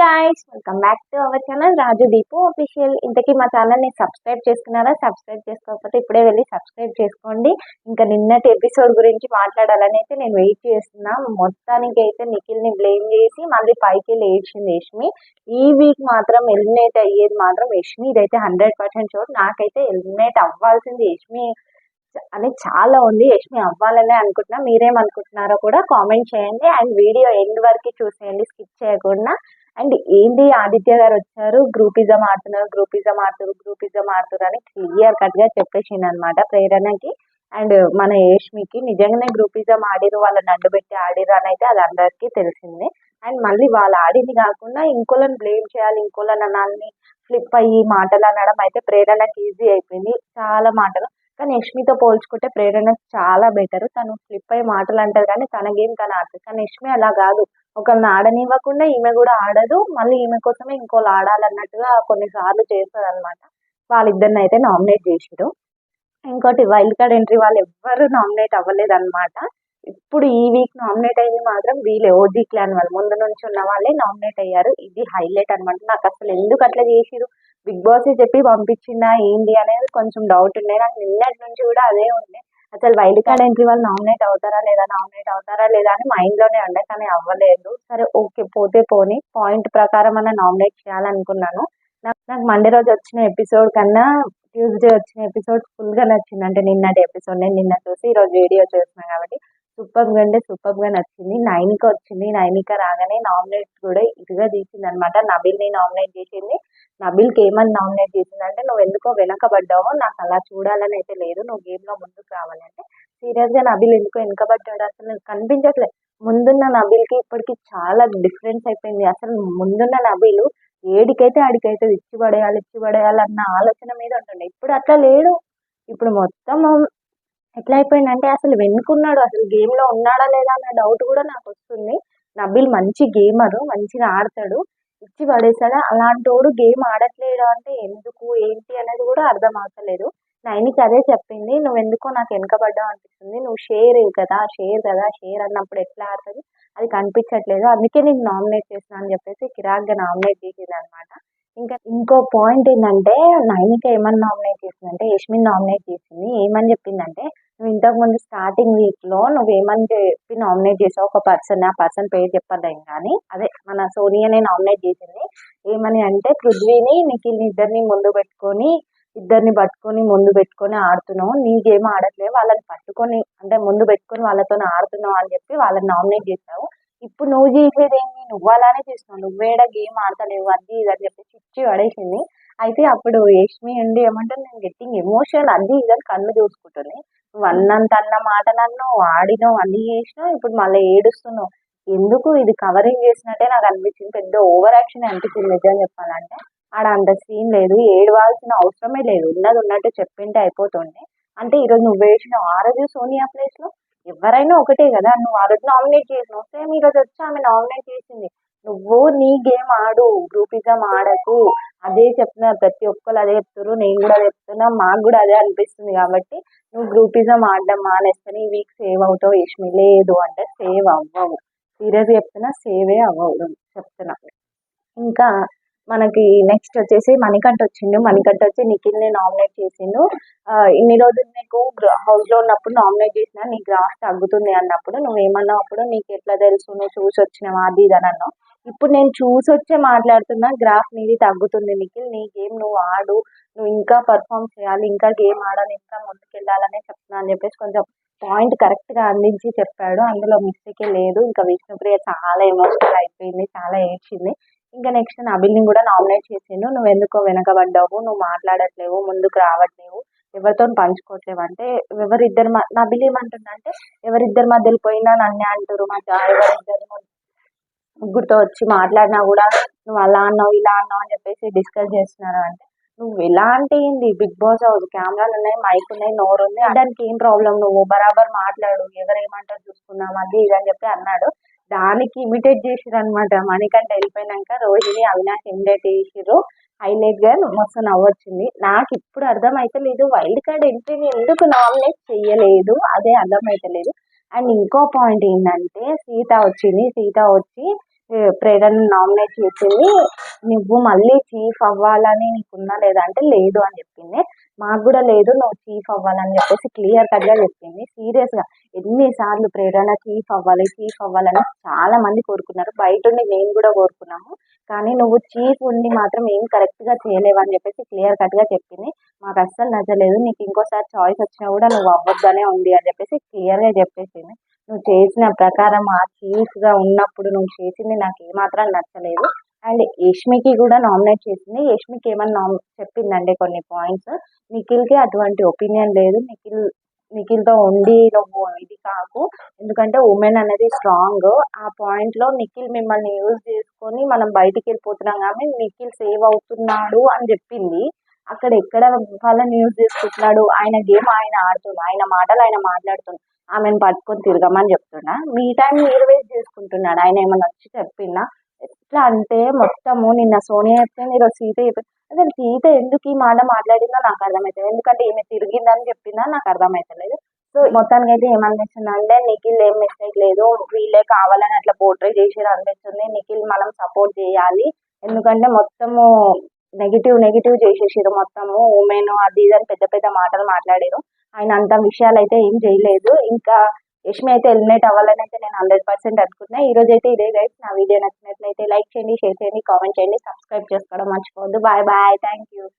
Guys, welcome back to our channel Raju Deepu official. ఇంతకీ మా channel ని సబ్స్క్రైబ్ చేసుకున్నారా? సబ్స్క్రైబ్ చేసుకోకపోతే ఇప్పుడే వెళ్ళి సబ్స్క్రైబ్ చేసుకోండి. ఇంకా నిన్నటి ఎపిసోడ్ గురించి మాట్లాడాలని అయితే నేను వెయిట్ చేస్తున్నా. మొత్తానికి అయితే నిఖిల్ ని బ్లేమ్ చేసి మళ్ళీ పైకి లేచింది యష్మి. ఈ వీక్ మాత్రం ఎలిమినేట్ అయ్యేది మాత్రం యష్మి. ఇదైతే 100% షూర్. నాకైతే ఎలిమినేట్ అవ్వాల్సింది యష్మి అని చాలా ఉంది. యష్మి అవ్వాలనే అనుకుంటున్నా. మీరేమనుకుంటున్నారో కూడా కామెంట్ చేయండి. అండ్ వీడియో ఎండ్ వరకు చూసేయండి, స్కిప్ చేయకుండా. అండ్ ఏంటి, ఆదిత్య గారు వచ్చారు, గ్రూపిజం ఆడుతున్నారు, గ్రూపిజం ఆడుతున్నారు అని క్లియర్ కట్ గా చెప్పేసింది అనమాట ప్రేరణకి అండ్ మన యష్మికి. నిజంగానే గ్రూపిజం ఆడిరు, వాళ్ళని అడ్డుపెట్టి ఆడిరు అని అయితే అది అందరికీ తెలిసింది. అండ్ మళ్ళీ వాళ్ళు ఆడింది కాకుండా ఇంకోళ్ళని బ్లేమ్ చేయాలి, ఇంకోళ్ళని అనాలని ఫ్లిప్ అయ్యి మాటలు అనడం అయితే ప్రేరణకి ఈజీ అయిపోయింది. చాలా మాటలు. కానీ యష్మితో పోల్చుకుంటే ప్రేరణ చాలా బెటర్. తను ఫ్లిప్ అయ్యి మాటలు అంటారు కానీ తన గేమ్ తను ఆడుతుంది. కానీ యష్మి అలా కాదు. ఒకళ్ళని ఆడనివ్వకుండా ఈమె కూడా ఆడదు, మళ్ళీ ఈమె కోసమే ఇంకోళ్ళు ఆడాలన్నట్టుగా కొన్నిసార్లు చేస్తుంది అనమాట. వాళ్ళిద్దరిని అయితే నామినేట్ చేసిరు. ఇంకోటి వైల్డ్ కార్డ్ ఎంట్రీ వాళ్ళు ఎవ్వరు నామినేట్ అవ్వలేదు అనమాట. ఇప్పుడు ఈ వీక్ నామినేట్ అయింది మాత్రం వీళ్ళే, ఓజీ క్లాన్ వాళ్ళు, ముందు నుంచి ఉన్న వాళ్ళే నామినేట్ అయ్యారు. ఇది హైలైట్ అనమాట. నాకు అసలు ఎందుకు అట్లా చేసిరు, బిగ్ బాస్ చెప్పి పంపించిందా ఏంటి అనేది కొంచెం డౌట్ ఉండే. నాకు నిన్నటి నుంచి కూడా అదే ఉండే, అసలు వైల్డ్ కార్డ్ ఎంట్రీ వాళ్ళు నామినేట్ అవుతారా లేదా అని మైండ్ లోనే ఉండే. కానీ అవ్వలేదు. సరే ఓకే, పోతే పోని, పాయింట్ ప్రకారం అన్న నామినేట్ చేయాలనుకున్నాను. నాకు మండే రోజు వచ్చిన ఎపిసోడ్ కన్నా ట్యూస్డే వచ్చిన ఎపిసోడ్ ఫుల్ గా నచ్చింది. అంటే నిన్నటి ఎపిసోడ్ నేను నిన్న చూసి ఈరోజు వీడియో చేస్తున్నాను కాబట్టి సూపర్ గా నచ్చింది. నైనిక వచ్చింది. నైనిక రాగానే నామినేట్ కూడా ఇదిగా తీసింది అనమాట. నబిల్ ని నామినేట్ చేసింది. నబిల్కి ఏమని నామినేట్ చేసింది అంటే, నువ్వు ఎందుకో వెనకబడ్డావో, నాకు అలా చూడాలని అయితే లేదు, నువ్వు గేమ్ లో ముందుకు రావాలి అంటే. సీరియస్ గా నబిల్ ఎందుకో వెనకబడ్డాడు, అసలు కనిపించట్లేదు. ముందున్న నబిల్కి ఇప్పటికి చాలా డిఫరెన్స్ అయిపోయింది. అసలు ముందున్న నబిల్ ఏడికైతే ఆడికైతే ఇచ్చి పడేయాలి అన్న ఆలోచన మీద ఉంటుండే. ఇప్పుడు అట్లా లేడు. ఇప్పుడు మొత్తం ఎట్లా అయిపోయిందంటే అసలు వెనుకున్నాడు, అసలు గేమ్ లో ఉన్నాడా లేదా అన్న డౌట్ కూడా నాకు వస్తుంది. నబిల్ మంచి గేమర్, మంచిగా ఆడతాడు, ఇచ్చి పడేసాడా. అలాంటోడు గేమ్ ఆడట్లేడు అంటే ఎందుకు ఏంటి అనేది కూడా అర్థం అవుతలేదు. నైనికి అదే చెప్పింది, నువ్వు ఎందుకో నాకు వెనకబడ్డావు అనిపిస్తుంది, నువ్వు షేర్ అన్నప్పుడు ఎట్లా ఆడుతుంది అది కనిపించట్లేదు, అందుకే నీకు నామినేట్ చేసిన అని చెప్పేసి కిరాక్గా నామినేట్ చేసింది అనమాట. ఇంకా ఇంకో పాయింట్ ఏంటంటే, నైనిక ఏమని నామినేట్ చేసిందంటే యష్మిని నామినేట్ చేసింది. ఏమని చెప్పిందంటే, నువ్వు ఇంతకు ముందు స్టార్టింగ్ వీక్ లో నువ్వేమని చెప్పి నామినేట్ చేసావు ఒక పర్సన్, ఆ పర్సన్ పేరు చెప్పలేం కానీ అదే మన సోనియానే నామినేట్ చేసింది. ఏమని అంటే, పృథ్వీని నిఖిల్ని ఇద్దరిని ముందు పెట్టుకొని ఆడుతున్నావు, నీ గేమ్ ఆడట్లేవు, వాళ్ళని పట్టుకొని అంటే ముందు పెట్టుకొని వాళ్ళతో ఆడుతున్నావు అని చెప్పి వాళ్ళని నామినేట్ చేసావు. ఇప్పుడు నువ్వు చేసేది ఏంటి, నువ్వు అలానే చేస్తున్నావు, నువ్వేడా గేమ్ ఆడతలేవు అది ఇది అని చెప్పి చిచ్చి పడేసింది. అయితే అప్పుడు యష్మి ఉండి ఏమంటే, నేను గెట్టింగ్ ఎమోషన్ అది ఇదని కన్ను చూసుకుంటుంది. నువ్వు అన్న మాటలన్నో ఆడినావు, అన్ని చేసినావు, ఇప్పుడు మళ్ళీ ఏడుస్తున్నావు ఎందుకు, ఇది కవరింగ్ చేసినట్టే నాకు అనిపించింది. పెద్ద ఓవర్ యాక్షన్ అనిపించింది నిజం చెప్పాలంటే. ఆడ అంత సీన్ లేదు, ఏడవాల్సిన అవసరమే లేదు, ఉన్నది ఉన్నట్టు చెప్పింటే అయిపోతుండే. అంటే ఈరోజు నువ్వు వేసినావు, ఆ రోజు సోనియా ప్లేస్ లో ఎవరైనా ఒకటే కదా, నువ్వు ఆ రోజు నామినేట్ చేసినావు, సేమ్ ఈ రోజు వచ్చి ఆమె నామినేట్ చేసింది. నువ్వు నీ గేమ్ ఆడు, గ్రూపిజం ఆడకు, అదే చెప్తున్నారు ప్రతి ఒక్కరు, అదే చెప్తారు, నేను కూడా చెప్తున్నా, మాకు కూడా అదే అనిపిస్తుంది. కాబట్టి నువ్వు గ్రూపిజం ఆడడం మానేస్తే ఈ వీక్ సేవ్ అవుతావు యష్మి. లేదు అంటే సేవ్ అవ్వవు, సీరియస్ చెప్తున్నా, సేవే అవ్వవు చెప్తున్నా. ఇంకా మనకి నెక్స్ట్ వచ్చేసి మణికంఠ వచ్చిండు. మణికంఠ వచ్చి నిఖిల్ని నామినేట్ చేసిండు. ఇన్ని రోజులు నీకు హౌస్ లో ఉన్నప్పుడు నామినేట్ చేసినా నీ గ్రాఫ్ తగ్గుతుంది అన్నప్పుడు నువ్వేమన్నావు, అప్పుడు నీకు ఎట్లా తెలుసు, నువ్వు చూసి వచ్చినావా అది ఇది అని అన్నావు. ఇప్పుడు నేను చూసి వచ్చే మాట్లాడుతున్నా, గ్రాఫ్ నీది తగ్గుతుంది నిఖిల్, నీ గేమ్ నువ్వు ఆడు, నువ్వు ఇంకా పర్ఫామ్ చేయాలి, ఇంకా గేమ్ ఆడాలి, ఇంకా ముందుకెళ్ళాలనే చెప్తున్నా అని చెప్పేసి కొంచెం పాయింట్ కరెక్ట్ గా అందించి చెప్పాడు. అందులో మిస్టేకే లేదు. ఇంకా విష్ణుప్రియ చాలా ఎమోషనల్ అయిపోయింది, చాలా ఏడ్చింది. ఇంకా నెక్స్ట్ నబిల్ని కూడా నామినేట్ చేసిండు. నువ్వు ఎందుకో వెనకబడ్డావు, నువ్వు మాట్లాడట్లేవు, ముందుకు రావట్లేవు, ఎవరితో పంచుకోవట్లేవు అంటే ఎవరిద్దరు నబిల్ ఏమంటుందంటే, ఎవరిద్దరి మధ్యలో పోయినా నన్నే అంటారు, మా ఎవరిద్దరు ముగ్గురితో వచ్చి మాట్లాడినా కూడా నువ్వు అలా అన్నావు ఇలా అన్నావు అని చెప్పేసి డిస్కస్ చేస్తున్నారు. అంటే నువ్వు ఎలా అంటే ఏంది, బిగ్ బాస్ హౌస్, కెమెరాలు ఉన్నాయి, మైక్ ఉన్నాయి, నోరు ఉంది, దానికి ఏం ప్రాబ్లం, నువ్వు బరాబర్ మాట్లాడు, ఎవరేమంటారు చూసుకున్నాం అది ఇది అని చెప్పి అన్నాడు. దానికి ఇమిటేట్ చేసిరు అనమాట. మణికంఠ వెళ్ళిపోయినాక రోహిణి అవినాష్ ఇమిటేట్ చేసిరు. హైలైట్ గా మస్తు నవ్వొచ్చింది. నాకు ఇప్పుడు అర్థం అయితే లేదు, వైల్డ్ కార్డ్ ఎంట్రీని ఎందుకు నామినేట్ చెయ్యలేదు, అదే అర్థం అయితే లేదు. అండ్ ఇంకో పాయింట్ ఏంటంటే, సీత వచ్చి ప్రేరణ నామినేట్ చేసింది. నువ్వు మళ్ళీ చీఫ్ అవ్వాలని నీకున్నా లేదా అంటే లేదు అని చెప్పింది. మాకు కూడా లేదు నువ్వు చీఫ్ అవ్వాలని చెప్పేసి క్లియర్ కట్గా చెప్పింది. సీరియస్గా ఎన్నిసార్లు ప్రేరణ చీఫ్ అవ్వాలని చాలా మంది కోరుకున్నారు. బయట ఉండి మేము కూడా కోరుకున్నాము. కానీ నువ్వు చీఫ్ ఉండి మాత్రం ఏం కరెక్ట్గా చేయలేవు అని చెప్పేసి క్లియర్ కట్గా చెప్పింది. మాకు అస్సలు నచ్చలేదు. నీకు ఇంకోసారి చాయిస్ వచ్చినా కూడా నువ్వు అవ్వద్దనే ఉంది అని చెప్పేసి క్లియర్గా చెప్పేసింది. నువ్వు చేసిన ప్రకారం ఆ చీఫ్గా ఉన్నప్పుడు నువ్వు చేసింది నాకు ఏమాత్రం నచ్చలేదు. అండ్ యష్మికి కూడా నామినేట్ చేసింది. యష్మికి ఏమన్నా చెప్పిందండి కొన్ని పాయింట్స్. నిఖిల్కి అటువంటి ఒపీనియన్ లేదు. నిఖిల్తో ఉండి నువ్వు ఇది కాకు, ఎందుకంటే ఉమెన్ అనేది స్ట్రాంగ్. ఆ పాయింట్లో నిఖిల్ మిమ్మల్ని యూజ్ చేసుకొని మనం బయటికి వెళ్ళిపోతున్నాం కానీ నిఖిల్ సేవ్ అవుతున్నాడు అని చెప్పింది. అక్కడ ఎక్కడ వాళ్ళని యూజ్ చేసుకుంటున్నాడు? ఆయన గేమ్ ఆయన ఆడుతున్నాడు, ఆయన మాటలు ఆయన మాట్లాడుతున్నాడు. ఆమెను పట్టుకొని తిరగమని చెప్తున్నా. మీ టైం మీరు వేస్ట్ చేసుకుంటున్నాడు. ఆయన ఏమన్నా వచ్చి చెప్పిందా? ఎట్లా అంటే మొత్తము నిన్న సోనియా చెప్పింది, ఈరోజు సీత చెప్పింది. అసలు సీత ఎందుకు ఈ మాట మాట్లాడిందో నాకు అర్థమవుతుంది. ఎందుకంటే ఈమె తిరిగిందని చెప్పిందా నాకు అర్థమవుతలేదు. సో మొత్తానికి అయితే ఏమనిపిస్తుంది అంటే నిఖిల్ ఏం మిస్టేక్ లేదు, వీళ్ళే కావాలని అట్లా పోర్ట్రే చేసేది అనిపిస్తుంది. నిఖిల్ మనం సపోర్ట్ చేయాలి. ఎందుకంటే మొత్తము నెగిటివ్ చేసేసారు. మొత్తము ఉమెన్ అది ఇది అని పెద్ద పెద్ద మాటలు మాట్లాడారు. ఆయన అంత విషయాలు అయితే ఏం చేయలేదు. ఇంకా యష్మి అయితే ఎలిమినేట్ అవ్వాలని అయితే నేను 100% అనుకుంటున్నా. ఈ రోజు అయితే ఇదే గైస్. నా వీడియో నచ్చినట్లయితే లైక్ చేయండి, షేర్ చేయండి, కామెంట్ చేయండి, సబ్స్క్రైబ్ చేసుకోవడం మర్చిపోవద్దు. Bye bye, thank you.